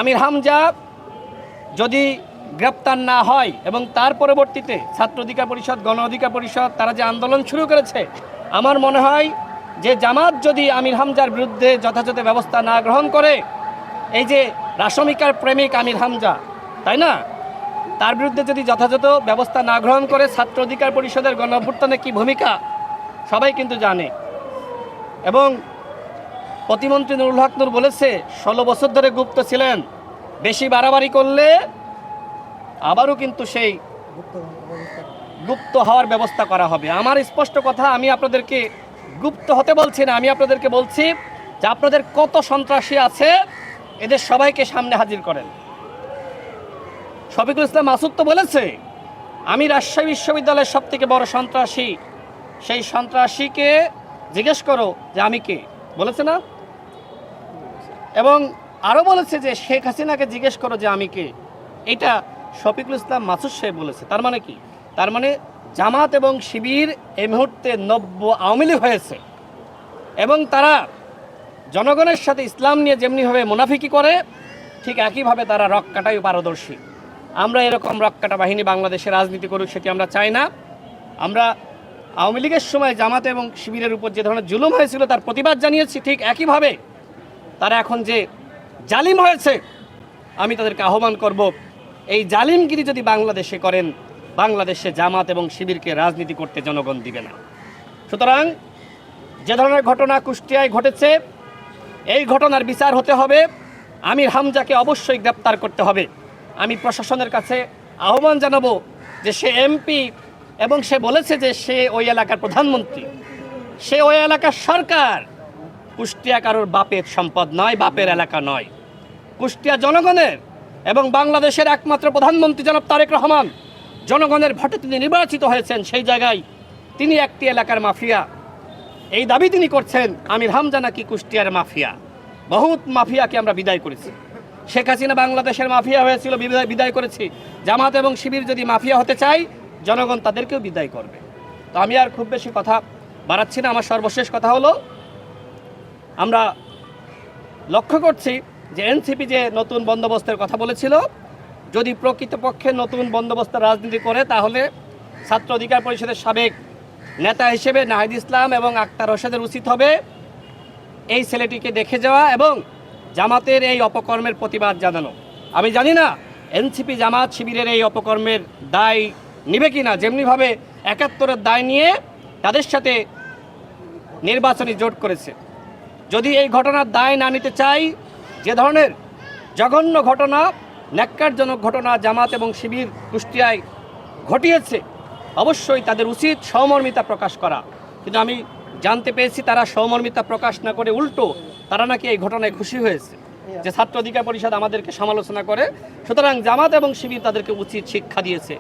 আমির হামজা যদি গ্রেপ্তার না হয় এবং তার পরবর্তীতে ছাত্র অধিকার পরিষদ, গণ অধিকার পরিষদ তারা যে আন্দোলন শুরু করেছে, আমার মনে হয় যে জামাত যদি আমির হামজার বিরুদ্ধে যথাযথ ব্যবস্থা না গ্রহণ করে, এই যে রাশমিকার প্রেমিক আমির হামজা, তাই না, তার বিরুদ্ধে যদি যথাযথ ব্যবস্থা না গ্রহণ করে, ছাত্র অধিকার পরিষদের গণ অভ্যুত্থানে কী ভূমিকা সবাই কিন্তু জানে। এবং প্রতিমন্ত্রী নুরুল হক নূর বলেছে 16 বছর ধরে গুপ্ত ছিলেন, বেশি বাড়াবাড়ি করলে আবারও কিন্তু সেই গুপ্ত হওয়ার ব্যবস্থা করা হবে। আমার স্পষ্ট কথা, আমি আপনাদেরকে গুপ্ত হতে বলছি না, আমি আপনাদেরকে বলছি যে আপনাদের কত সন্ত্রাসী আছে এদের সবাইকে সামনে হাজির করেন। শফিকুল ইসলাম মাসুদ তো বলেছে, আমি রাজশাহী বিশ্ববিদ্যালয়ের সব থেকে বড় সন্ত্রাসী, সেই সন্ত্রাসীকে জিজ্ঞেস করো যে আমি কে, বলেছে না? এবং আরও বলেছে যে শেখ হাসিনাকে জিজ্ঞেস করো যে আমি কে। এটা শফিকুল ইসলাম মাসুদ সাহেব বলেছে। তার মানে কি? তার মানে জামাত এবং শিবির এই মুহূর্তে নব্য আওয়ামী লীগ হয়েছে এবং তারা জনগণের সাথে ইসলাম নিয়ে যেমনিভাবে মুনাফিকি করে, ঠিক একইভাবে তারা রক কাটায় পারদর্শী। আমরা এরকম রক কাটা বাহিনী বাংলাদেশে রাজনীতি করুক, সেটি আমরা চাই না। আমরা আওয়ামী লীগের সময় জামাত এবং শিবিরের উপর যে ধরনের জুলুম হয়েছিল তার প্রতিবাদ জানিয়েছি, ঠিক একইভাবে তারা এখন যে জালিম হয়েছে, আমি তাদেরকে আহ্বান করব, এই জালিমগিরি যদি বাংলাদেশে করেন, বাংলাদেশে জামাত এবং শিবিরকে রাজনীতি করতে জনগণ দিবে না। সুতরাং যে ধরনের ঘটনা কুষ্টিয়ায় ঘটেছে, এই ঘটনার বিচার হতে হবে। আমির হামজাকে অবশ্যই গ্রেপ্তার করতে হবে। আমি প্রশাসনের কাছে আহ্বান জানাবো যে সে এমপি এবং সে বলেছে যে সে ওই এলাকার প্রধানমন্ত্রী, সে ওই এলাকার সরকার। কুষ্টিয়া কারোর বাপের সম্পদ নয়, বাপের এলাকা নয়। কুষ্টিয়া জনগণের এবং বাংলাদেশের একমাত্র প্রধানমন্ত্রী জনাব তারেক রহমান, জনগণের ভোটে তিনি নির্বাচিত হয়েছেন, সেই জায়গায় তিনি একটি এলাকার মাফিয়া, এই দাবি তিনি করছেন। আমির হামজা নাকি কুষ্টিয়ার মাফিয়া। বহুত মাফিয়াকে আমরা বিদায় করেছি। শেখ হাসিনা বাংলাদেশের মাফিয়া হয়েছিল, বিদায় করেছি। জামাত এবং শিবির যদি মাফিয়া হতে চায়, জনগণ তাদেরকেও বিদায় করবে। তো আমি আর খুব বেশি কথা বাড়াচ্ছি না। আমার সর্বশেষ কথা হলো, আমরা লক্ষ্য করছি যে এনসিপি যে নতুন বন্দোবস্তের কথা বলেছিল, যদি প্রকৃতপক্ষে নতুন বন্দোবস্তের রাজনীতি করে, তাহলে ছাত্র অধিকার পরিষদের সাবেক নেতা হিসেবে নাহিদ ইসলাম এবং আক্তার হোসেনের উচিত হবে এই ছেলেটিকে দেখে যাওয়া এবং জামাতের এই অপকর্মের প্রতিবাদ জানানো। আমি জানি না এনসিপি জামাত শিবিরের এই অপকর্মের দায় নেবে কি না, যেমনিভাবে ৭১-এর দায় নিয়ে তাদের সাথে নির্বাচনী জোট করেছে। যদি এই ঘটনার দায় না নিতে চাই, যে ধরনের জঘন্য ঘটনা, ন্যাক্কারজনক ঘটনা জামাত এবং শিবির কুষ্টিয়ায় ঘটিয়েছে, অবশ্যই তাদের উচিত সহমর্মিতা প্রকাশ করা। কিন্তু আমি জানতে পেরেছি তারা সহমর্মিতা প্রকাশ না করে উল্টো তারা নাকি এই ঘটনায় খুশি হয়েছে যে ছাত্র অধিকার পরিষদ আমাদেরকে সমালোচনা করে। সুতরাং জামাত এবং শিবির তাদেরকে উচিত শিক্ষা দিয়েছে।